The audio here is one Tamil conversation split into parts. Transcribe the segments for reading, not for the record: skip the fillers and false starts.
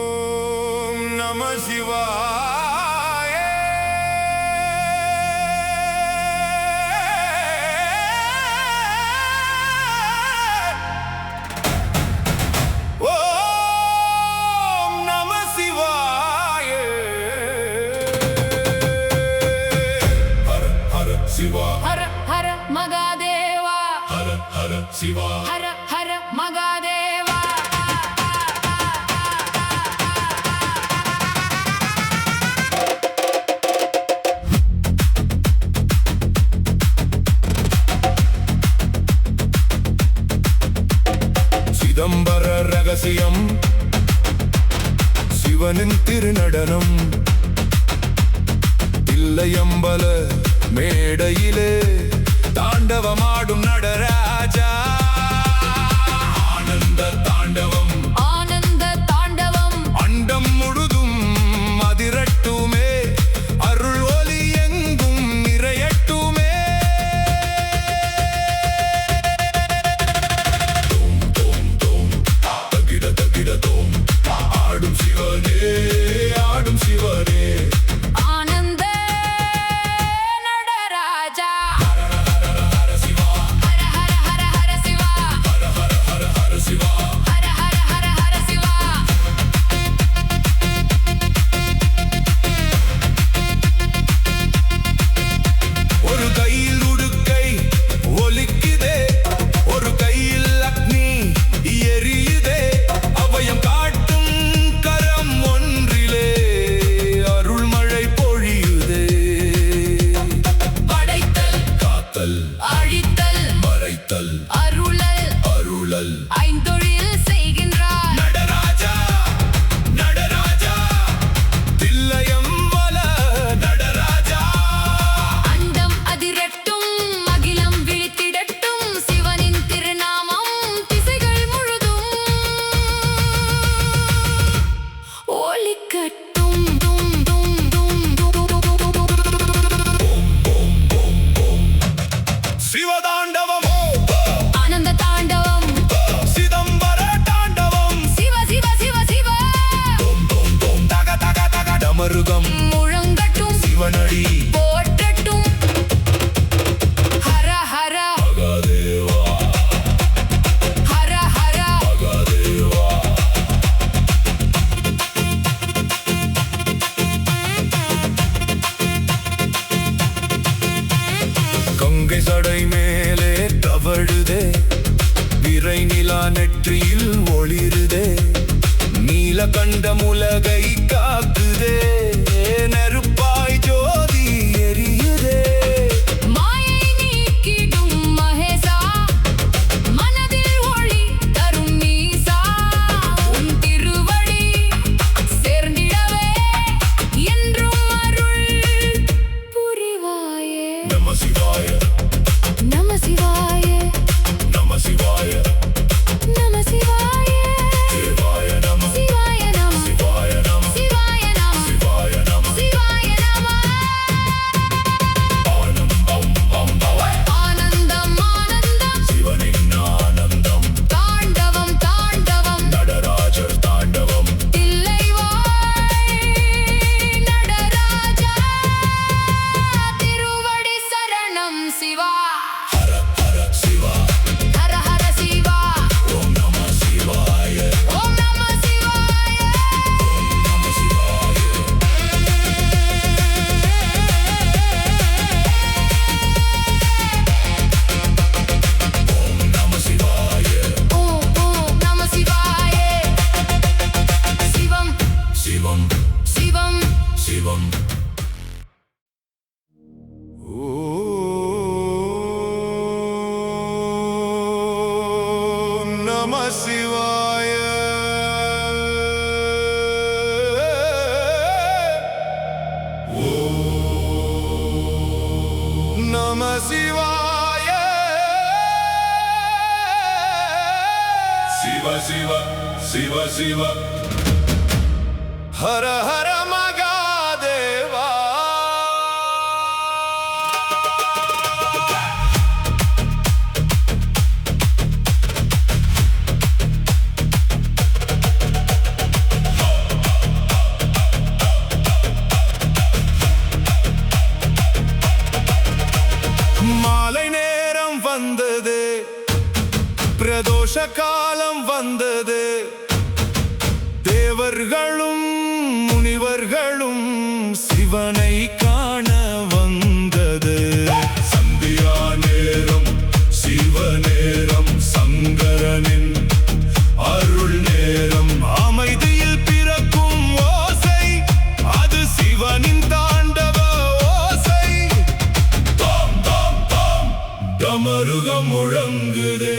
ஓம் நம சிவாய. ஓம் நம சிவாய. ஹர ஹர சிவா, ஹர ஹர மகாதேவா, ஹர ஹர சிவா, ஹர ஹர மகாதேவா. சிதம்பர ரகசியம், சிவனின் திருநடனம், தில்லையம்பல மேடையிலே தாண்டவமாடும் நடராஜா. ஆனந்த தாண்டவம், ஆனந்த தாண்டவம், அண்டம் முழுதும் அதிரட்டுமே, அருள் ஒளி எங்கும் நிறையட்டுமே. தோம் தோம் தோம் தகிட தகிட தோம், ஆடும் சிவனே, ஆடும் சிவனே. ஆனந்த நடராஜா. ஹர ஹர சிவா, ஹர ஹர ஹர ஹர சிவா, ஹர ஹர ஹர ஹர சிவா. ஹர ஹர ஹர ஹர சிவா. ஒரு கையில் உடுக்கை ஒலிக்குதே, ஒரு கையில் அக்னி எரியுதே, அபயம் காட்டும் கரம் ஒன்றிலே அருள்மழை பொழியுதே. படைத்தல், காத்தல், அழித்தல், மறைத்தல், அருளல், அருளல். ஐந்தொழில் செய்கின்றார் நடராஜா, நடராஜா, தில்லையம்பல நடராஜா. அண்டம் அதிரட்டும், அகிலம் விழித்திடட்டும், சிவனின் திருநாமம் திசைகள் முழுதும் ஒலிக்கட்டும். தும் தும் தும் சிவதாண்டவம், ஆனந்த தாண்டவம், சிதம்பர தாண்டவம், சிவ சிவ சிவ சிவ தக தக தக டமருகம், முழங்கட்டும், சிவனடி போற்றட்டும். ஹர ஹர மகாதேவா, ஹர ஹர மகாதேவா. கங்கை சடை மேலே தவழுதே, விரை நிலா நெற்றியில் ஒளிருதே, நீலகண்டம் உலகை காக்குதே, நெருப்பாய் ஜோதி எரியுதே. மாயை நீக்கிடும் மகேசா, மனதில் ஒளி தரும் நீசா, உன் திருவடி சேர்ந்திடவே என்றும் அருள் புரிவாயே. நம சிவாய, நம சிவாய, நம சிவாய, நம சிவாய, சிவாய நம, சிவாய நம, சிவாய நம, சிவாய நம, சிவாய நம. சிவாய நம. ஆனந்தம் அம்பவ, ஆனந்தம் ஆனந்தம், சிவனின் ஆனந்தம், தாண்டவம் தாண்டவம், நடராஜர் தாண்டவம். தில்லைவாய் நடராஜா, திருவடி சரணம் சிவா. ஹர ஹர சிவா, ஹர ஹர சிவா, ஓம் நம சிவாய, ஓம் நம சிவாய. நம சிவாய. ஓம் நம சிவாய, ஓம் ஓம் நம சிவாய. சிவம் சிவம் சிவம் சிவம். ஓம் நம சிவாய. ஓம் நம சிவாய. சிவ சிவ சிவ சிவ. ஹர ஹர மகாதேவா. வந்தது, பிரதோஷ காலம் வந்தது. தேவர்களும் முனிவர்களும் சிவனை காண வந்தது. சந்தியா நேரம் சிவ நேரம், சங்கரனின் அருள் நேரம். அமைதியில் பிறக்கும் ஓசை, அது சிவனின் தாண்டவ ஓசை. தாம் தாம் தாம் டமருகம் முழங்குதே.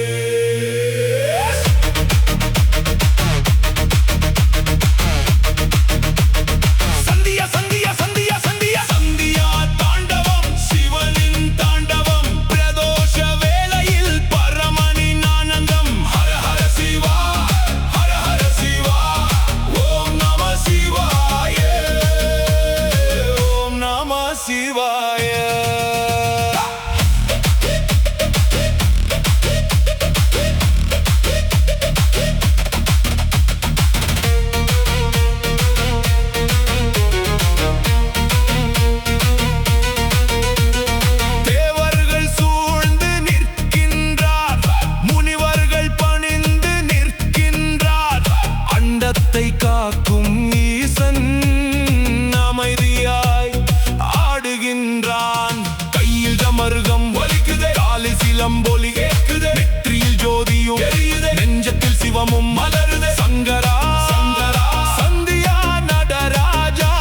காக்கும் ஈசன் அமைதியாய் ஆடுகின்றான். கையில் டமருகம் ஒலிக்குதே, காலில் சிலம்பொலி கேட்குதே, நெற்றியில் ஜோதியும் எரியுதே, நெஞ்சத்தில் சிவமும் மலருதே. சங்கரா சங்கரா சந்தியா நடராஜா.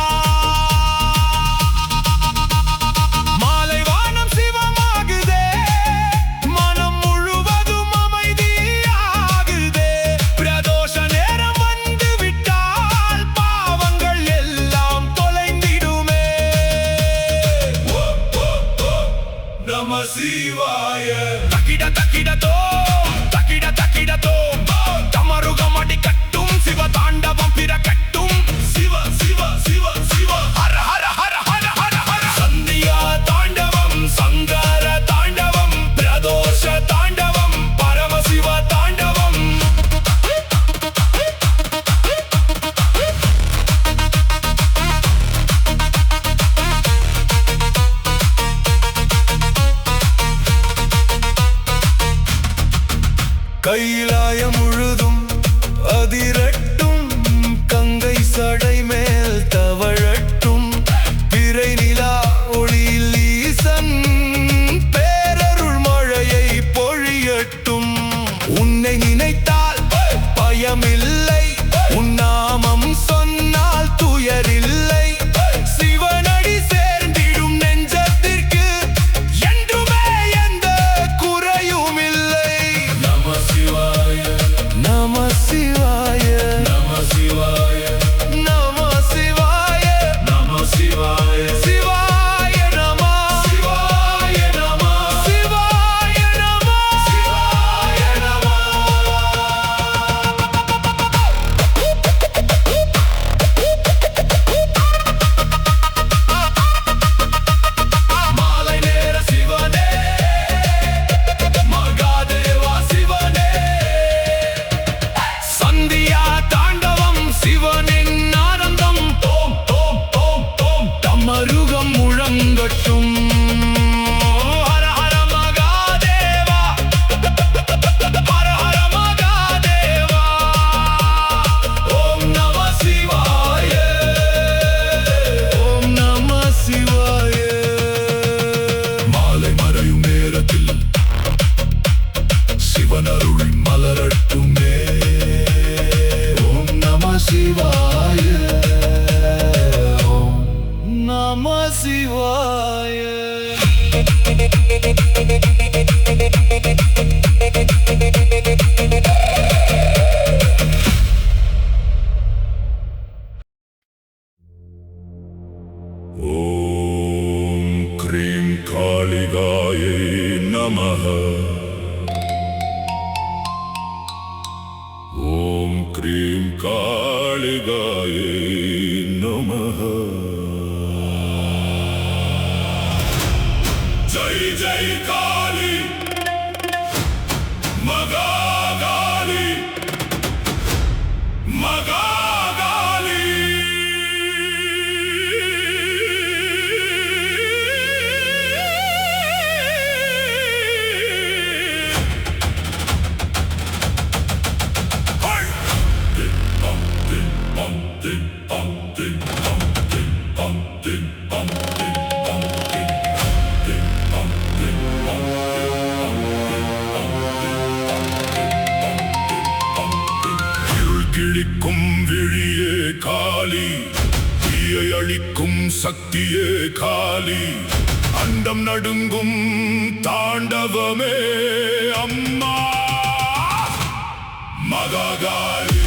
மாலை வானம் சிவமாகுதே, மனம் முழுவதும் அமைதியாகுதே. பிரதோஷ நேரம் வந்து விட்டால் பாவங்கள் எல்லாம் தொலைந்திடுமே. நம சிவாய. தக்கிட தக்கிட தோம், தக்கிட தக்கிட தோம், டமருகம் அடிக்கட்டும், சிவ தாண்டவம் பிறக்கட்டும். சிவ சிவ சிவ சிவ ஹர ஹர ஹர ஹர ஹர ஹர. சந்தியா தாண்டவம், சங்கர தாண்டவம், பிரதோஷ தாண்டவம், பரமசிவ தாண்டவம். கைலாய முழுதும் அதிரட்டும், கங்கை சடை மேல் தவழட்டும். பிறை நிலா ஒளியில் ஈசன் பேரருள் மழையை பொழியட்டும். உன்னை நினைத்தால் பயமில்லை, உன் நாமம் சொன்னால் துயரில்லை. சிவனடி சேர்ந்திடும் நெஞ்சத்திற்கு என்றுமே எந்த குறையும் இல்லை. நம சிவாய நம சிவாய நம சிவாய நம சிவாய நம சிவாய. சிவாய நம சிவாய நம சிவாய நம சிவாய நம. மாலை நேர சிவனே, மகாதேவா சிவனே. சந்தியா தாண்டவம் சிவனின் ஆனந்தம். தோம் தோம் தோம் தோம் டமருகம் முழங்கட்டும். ஹர ஹர மகாதேவா, ஹர ஹர மகாதேவா. ஓம் நம சிவாய, ஓம் நம சிவாய. மாலை மறையும் நேரத்தில் சிவனருள் மலரட்டுமே. ஓம் நம சிவாய, ஓம் நம சிவாய. ஓம் க்ரீம் காளிகாயை நமः. ஓம் க்ரீம் காளிகாயை நமः. ஜெய் ஜெய் காளி, மகாகாளி, மகாகாளி. விழிக்கும் விழியே காளி, தீயை அழிக்கும் சக்தியே காளி, அண்டம் நடுங்கும் தாண்டவமே அம்மா மகாகாளி.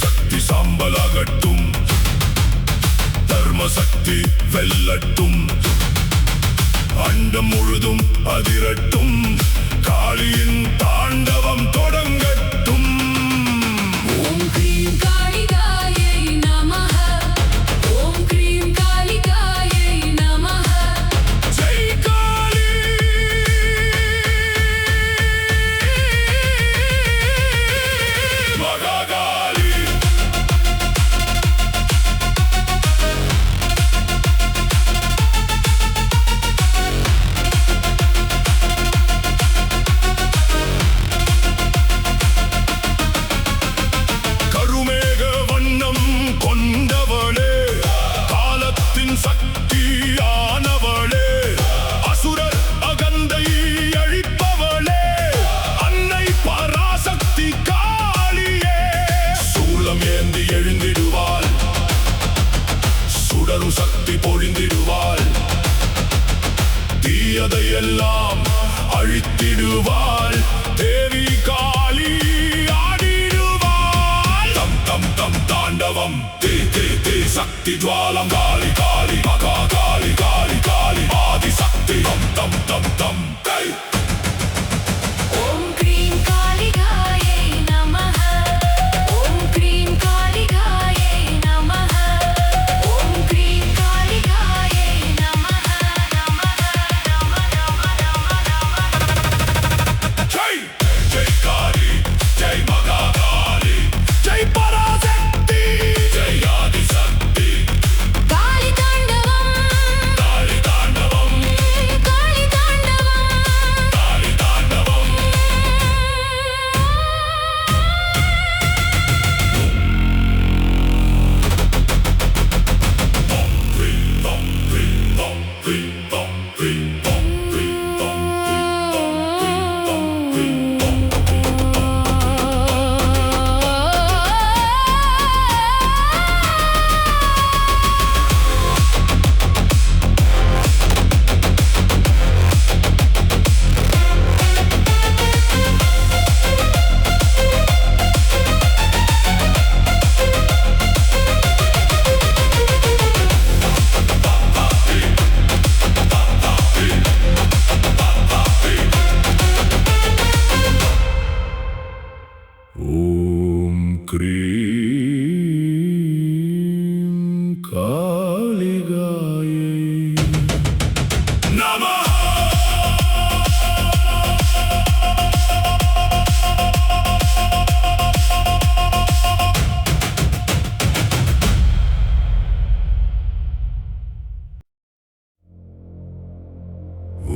சக்தி சாம்பலாகட்டும், தர்ம சக்தி வெல்லட்டும், அண்டம் முழுதும் அதிரட்டும், காளியின் தாண்டவம் தொடங்கட்டும். ஓம் க்ரீம் காளிகாயை நமஹ, ஓம் க்ரீம் காளிகாயை நமஹ. ஜெய் காளி. மகாகாளி. கருமேக வண்ணம் கொண்டவளே, காலத்தின் சக்தியானவளே, அசுரர் அகந்தை அழிப்பவளே, அன்னை பராசக்தி காளியே. சூலம் ஏந்தி எழுந்திடுவாள், சுடரும் சக்தி பொழிந்திடுவாள், தீயதையெல்லாம் அழித்திடுவாள், தேவி காளி ஆடிடுவாள். தம் தம் தம் தாண்டவம் தே தே தே சக்தி ஜுவாலம் காளி காளி மகா காளி காளி காளி ஆதி சக்தி தம் தம் தம் தம் கை. ஓம் க்ரீம் காளிகாயை நமஹ, ஓம் க்ரீம் காளிகாயை நமஹ, ஓம் க்ரீம் காளிகாயை நமஹ நமஹ நமஹ நமஹ. ஜெய் ஜெய் காளி, ஜெய் மகா காளி, ஜெய் பராசக்தி, ஜெய் ஆதி சக்தி. காளி தாண்டவம், காளி தாண்டவம், காளி தாண்டவம். காளி தாண்டவம். ஓம் க்ரீம் காளிகாயை நமஹ.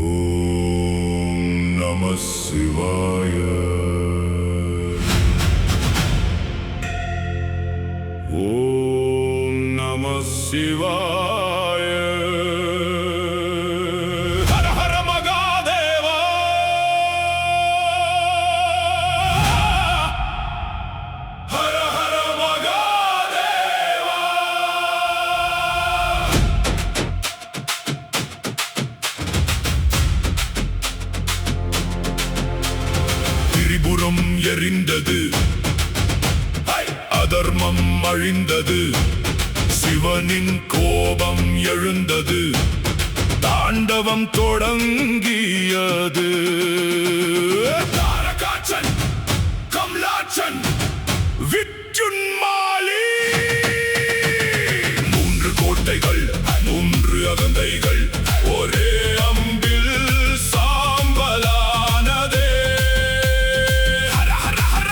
ஓம் நம சிவாய. ஓம் நம சிவாய. ஹர ஹர மகாதேவா. ஹர ஹர மகாதேவா. திரிபுரம் எரிந்தது, அதர்மம் அழிந்தது, சிவனின் கோபம் எழுந்தது, தாண்டவம் தொடங்கியது. தாரகாச்சன், கம்லாச்சன், விற்றுன்மாலி. 3 கோட்டைகள், 3 அகந்தைகள், ஒரே அம்பில் சாம்பலானதே. ஹர ஹர ஹர.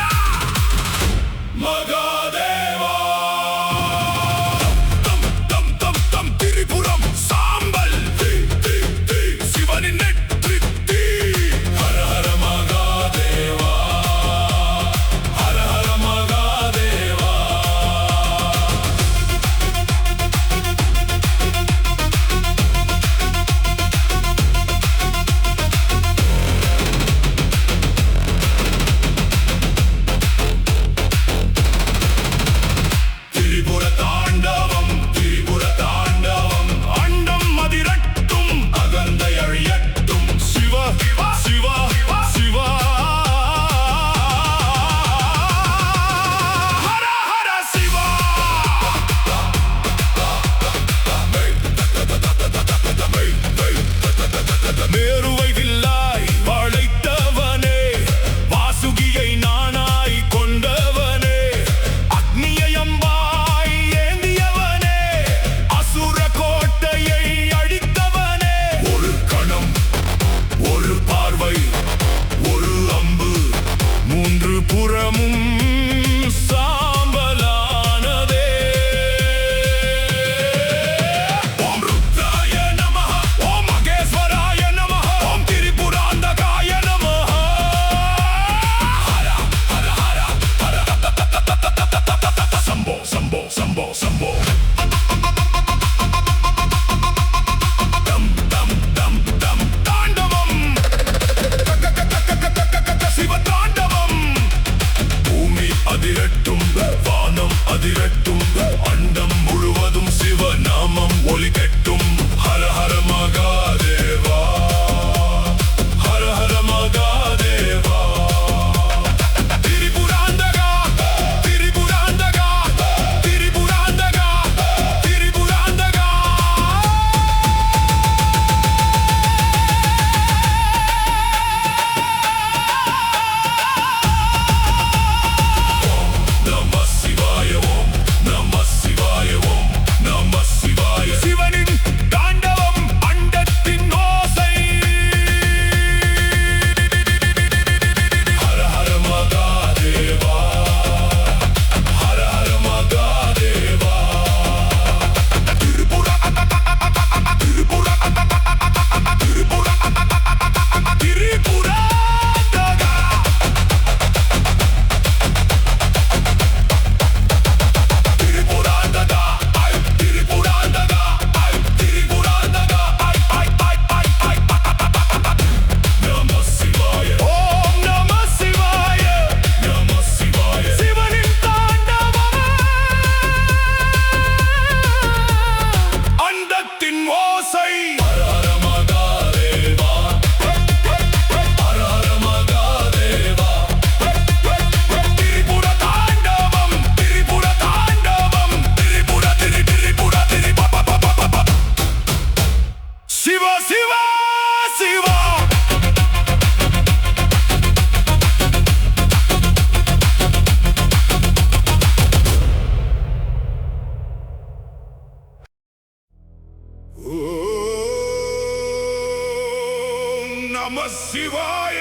சிவாய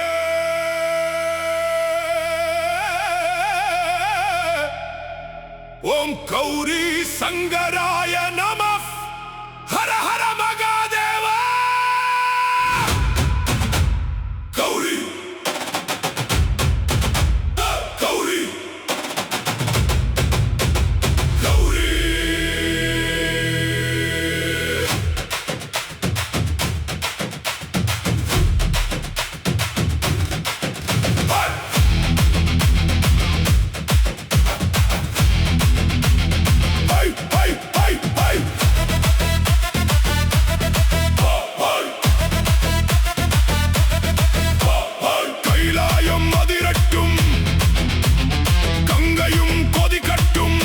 ஓம் கௌரி சங்கராய நமः ஹர ஹர மகாதேவா கௌரி கௌரி கௌரி கைலாயம் அதிரட்டும் கங்கையும் கொதிக்கட்டும்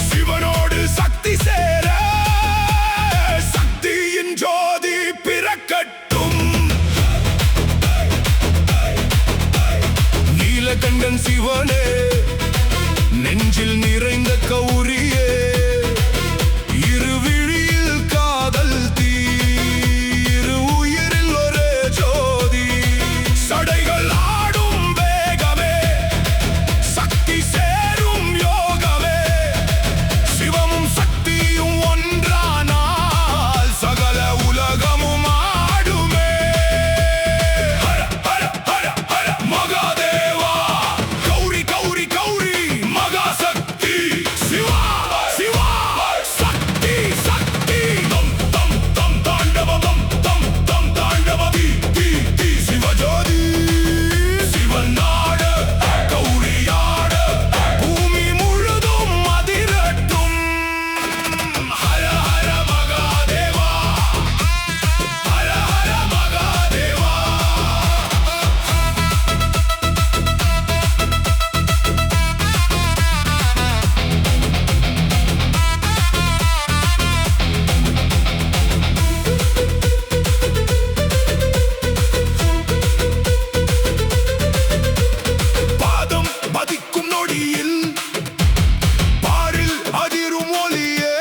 சிவனோடு சக்தி சேர சக்தியின் ஜோதி பிறக்கட்டும் நீலகண்டன் சிவனே நெஞ்சில் நிறைந்த கௌரியே இருவிழியில் காதல் தீ இரு உயிரில் ஒரே ஜோதி சடைகள் ஆடும் வேகமே சக்தி சேரும் யோகமே சிவமும் சக்தியும் ஒன்றானால் சகல உலகமும் ஆடுமே ஹர ஹர ஹர ஹர மகாதேவா கௌரி கௌரி கௌரி மகாசக்தி சிவா சிவா சக்தி சக்தி தம் தம் தம் தாண்டவம் தம் தம் தாண்டவம் தி தி தி சிவஜோதி சிவநாட கௌரியாட பூமி முழுதும் அதிரட்டும் ஹர ஹர மகாதேவா ஹர ஹர மகாதேவா பாதம் பதிக்கும் நொடியில் பாரில் அதிரும் ஒளியே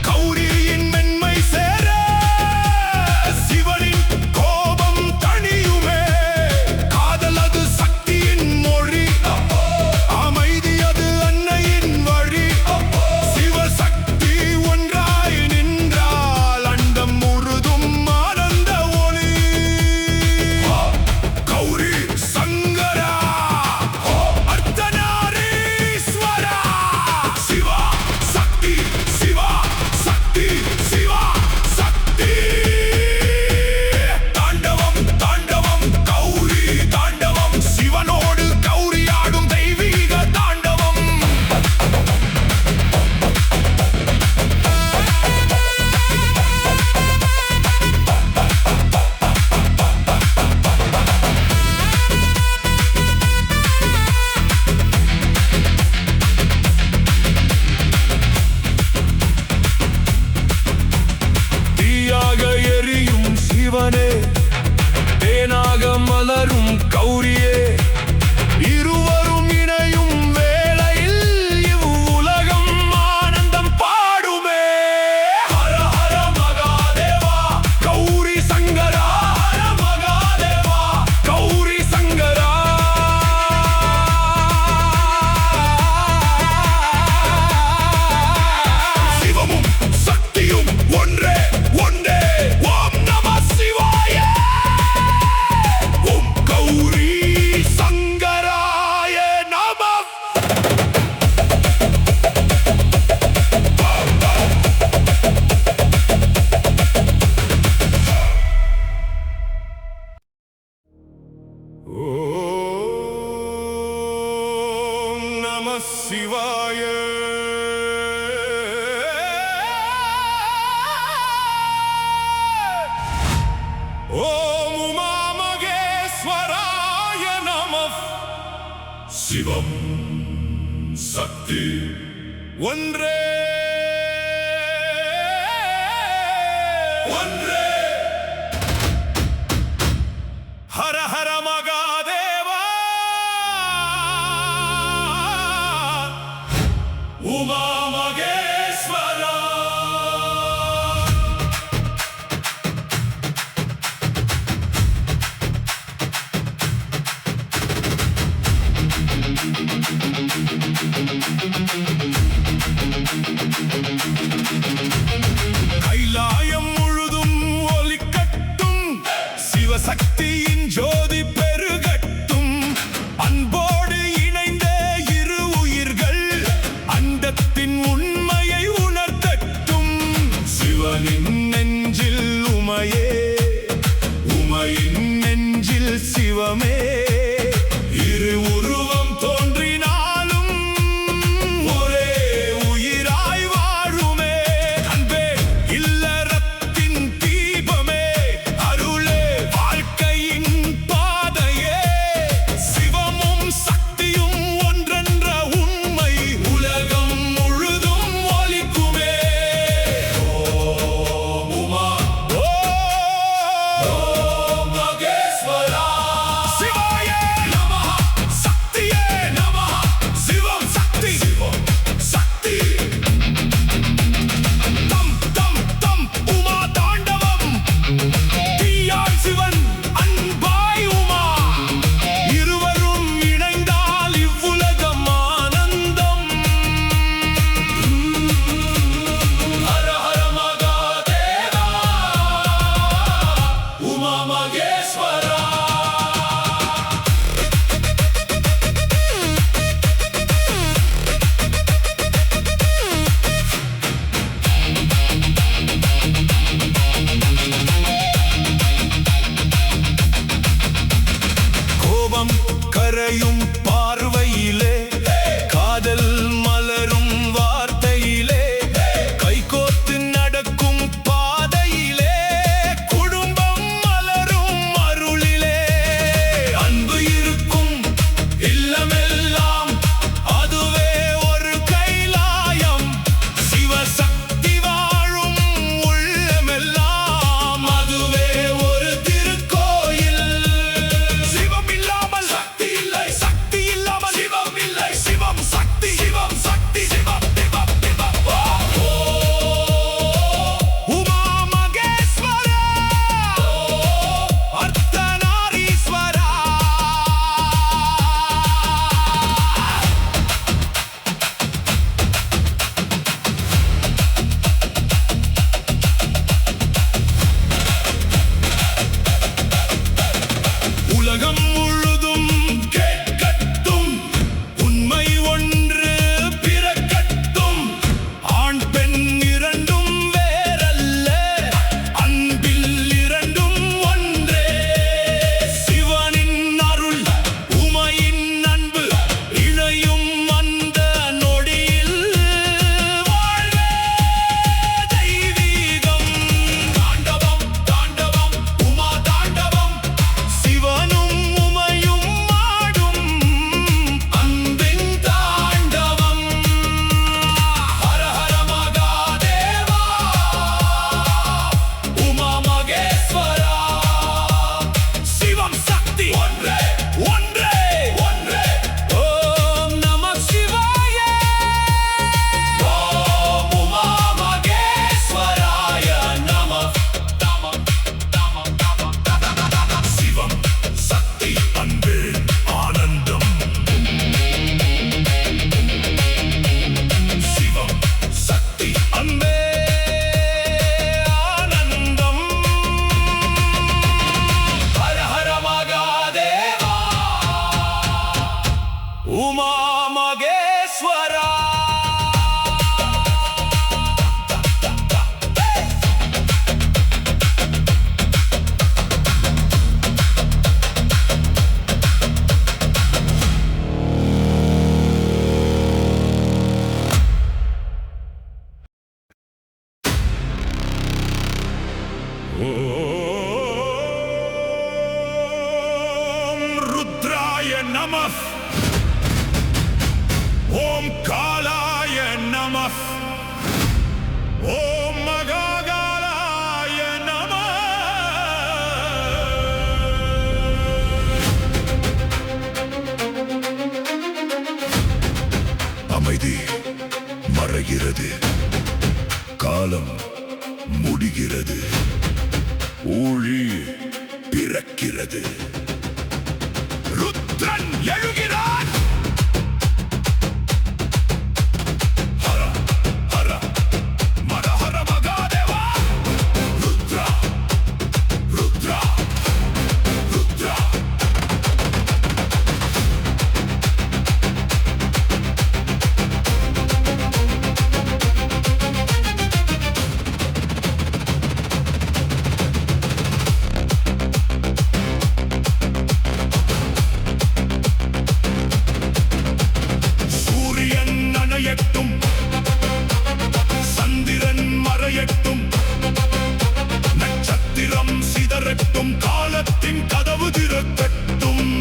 கௌரியின் மென்மை சேர சிவனின் கோபம் தணியுமே காதல் அது சக்தியின் மொழி அமைதி அது அன்னையின் வழி சிவசக்தி ஒன்றாய் நின்றால் அண்டம் முழுதும் ஆனந்த ஒளி கௌரி சங்கரா அர்த்தநாரீஸ்வரா சிவா சக்தி சிவா சக்தி சிவா சக்தி தாண்டவம் தாண்டவம் கௌரி தாண்டவம் சிவனோடு கௌரியாடும் தெய்வீக தாண்டவம் தீயாக எரியும் சிவனே தேனாக மலரும் கௌரியே இருவரும் இணையும் வேளையில் இவ்வுலகம் ஆனந்தம் பாடுமே ஹர ஹர மகாதேவா கௌரி சங்கரா ஹர மகாதேவா கௌரி சங்கரா சிவமும் சக்தியும் ஒன்றே ஒன்றே ஓம் நம சிவாய ஓம் கௌரி சங்கராய நம ஓம் நம சிவாய ஓம் உமா மகேஸ்வராய நமः சிவம் சக்தி ஒன்றே ஒன்றே ஹர ஹர மகாதேவா உமா மகேஸ்வரா சிவசக்தியின் ஜோதி பெருகட்டும். அன்போடு இணைந்த இரு உயிர்கள் அண்டத்தின் உண்மையை உணர்த்தட்டும். சிவனின் நெஞ்சில் உமையே, உமையின் நெஞ்சில் சிவமே. இரு உருவம் தோன்றினாலும் ஒரே உயிராய் வாழுமே. அன்பே இல்லறத்தின் தீபமே, அருளே வாழ்க்கையின் பாதையே. சிவமும் சக்தியும் ஒன்றென்ற உண்மை உலகம் முழுதும் ஒலிக்குமே. ஓம் உமா, ஓம் மகேஸ்வரா, சிவாய நமஹ, சக்தியே நமஹ. சிவம் சக்தி, சிவம் சக்தி. தம் தம் தம் உமா தாண்டவம். தீயாய் சிவன், அன்பாய் உமா. இருவரும் இணைந்தால் இவ்வுலகம் ஆனந்தம். ஹர ஹர மகாதேவா, உமா மகேஸ்வரா. கோபம் கரையும் பார்வையிலே, காதல் மலரும் வார்த்தையிலே, கைகோத்து நடக்கும் பாதையிலே, குடும்பம் மலரும் அருளிலே. அன்பு இருக்கும் இல்லமெல்லாம் அதுவே ஒரு கைலாயம். சிவசக்தி வாழும் உள்ளமெல்லாம் அதுவே ஒரு திருக்கோயில். சிவம் இல்லாமல் சக்தி இல்லை, சக்தி இல்லாமல் சிவம் இல்லை. சிவம் சக்தி, சிவம் சக்தி, சிவம் சிவம் சிவம். ஓ உமா மகேஸ்வரா, அர்த்தநாரீஸ்வரா. உலகம் முழுதும் கேட்கட்டும், உண்மை ஒன்று பிறக்கட்டும். ஆண் பெண் இரண்டும் வேறல்ல, அன்பில் இரண்டும் ஒன்றே. சிவனின் அருள், உமையின் அன்பு இணையும் அந்த நொடியில் வாழ்வே தெய்வீகம். தாண்டவம் தாண்டவம் உமா தாண்டவம். சிவனும் உமையும் ஆடும் அன்பின் தாண்டவம். ஹர ஹர மகாதேவா, உமா மகேஸ்வரா. சிவம் சக்தி ஒன்றே, ஒன்றே, ஒன்றே. ஓம் நம சிவாய, ஓம் உமா மகேஸ்வராய நம. நம நம நம நம. சிவம் சக்தி, அன்பு ஆனந்தம். சிவம் சக்தி, அன்பே ஆனந்தம். ஹர ஹர மகாதேவா, உமா மகேஸ்வரா. ஓம் ருத்ராய நமः. ஓம் காலாய நமः. ஓம் மகாகாலாய நமः. அமைதி மறைகிறது, காலம் முடிகிறது, ஊழி பிறக்கிறது. ருத்ரன் எழுகிறான். ஹர ஹர மத ஹர மகாதேவா. ருத்ரா ருத்ரா அழிவு திறக்கட்டும்,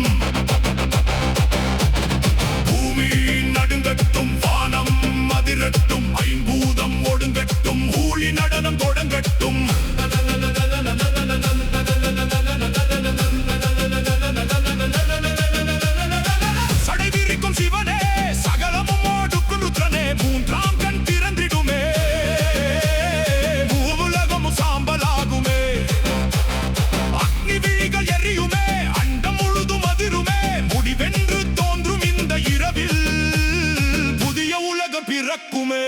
பூமி நடுங்கட்டும், வானம் அதிரட்டும், ஐம்பூதம் ஒடுங்கட்டும், ஊழி நடனம் தொடங்கட்டும். சடைவிரிக்கும் சிவனே, சகலமும் ஓடுக்கும் ருத்ரனே, மூன்றாம் கண் திறந்திடுமே, மூவுலகமும் சாம்பலாகுமே, அக்னி விழிகள் எரியுமே, அண்டம் முழுதும் அதிருமே, முடிவென்று தோன்றும் இந்த இரவில் புதிய உலகம் பிறக்குமே.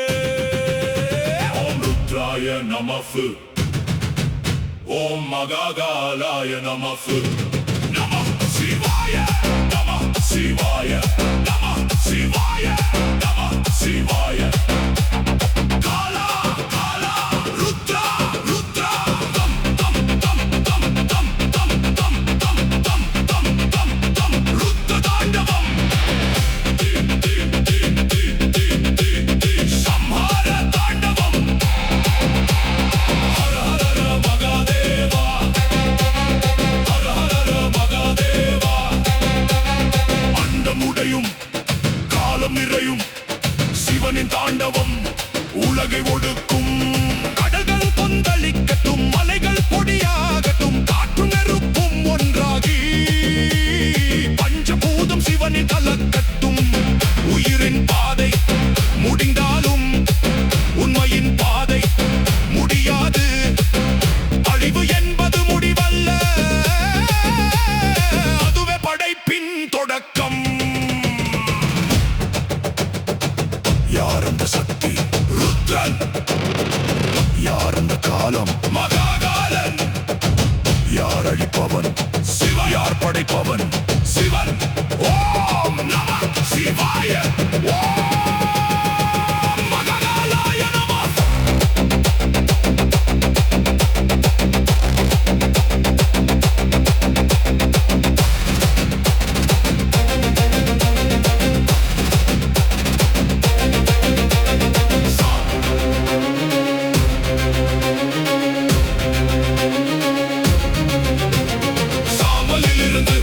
ஓம் ருத்ராய நமஃ, ஓம் மகாகாலாய நமஃ, நமः சிவாய, நமः சிவாய, நமः சிவாய, நமः சிவாய. காலா காலா ருத்ரா ருத்ரா தம் தம் தம் தம் தம் தம் தம் தம் தம் தம் தம் தம் ருத்ர தாண்டவம். தீம் தீம் தீம் தீம் தீம் தீம் தீம் சம்ஹார தாண்டவம். ஹர ஹர மகாதேவா, ஹர ஹர மகாதேவா. அண்டமுடையும் காலம் நிறையும் சிவனின் தாண்டவம் உலகை ஒடுக்கும். கடல்கள் கொந்தளிக்கட்டும், மலைகள் பொடியாகட்டும், காற்று நெருப்பும் ஒன்றாகி பஞ்சபூதம் சிவனின் கலக்கட்டும். உயிரின் பாதை முடிந்தாலும் உண்மையின் பாதை முடியாது, அழிவு என்பது முடிவல்ல, அதுவே படைப்பின் தொடக்கம். யார் அந்த சக்தி? ருத்ரன். யார் அந்த காலம்? மகாகாலன். யார் அழிப்பவன்? சிவ. யார் படைப்பவன்? சிவன். ஓம் நம சிவாய, ஓம் மகாகாலாய நமः. சாம்பலிலிருந்து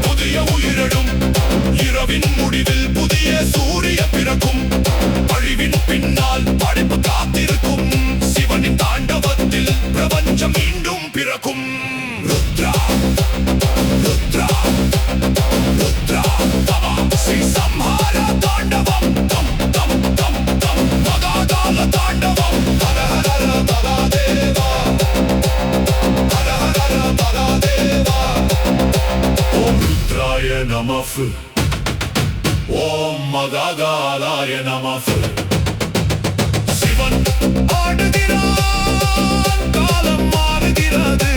புதிய உயிரிடும், இரவின் முடிவில் புதிய சூரிய பிறக்கும், அழிவின் பின்னால் படைப்பு காத்திருக்கும், சிவனின் தாண்டவத்தில் பிரபஞ்சம் மீண்டும் பிறக்கும். ருத்ரா ருத்ரா ருத்ரா தமாசி சம்ஹார தாண்டவம். தம் தம் தம் தம் மகாகால தாண்டவம். ஹர ஹர மகாதேவா, ஹர ஹர மகாதேவா. ஓம் ருத்ராய நமஃ, ஓம் மகாகாலாய நமஃ. சிவன் ஆடுகிறான், காலம் மாறுகிறது,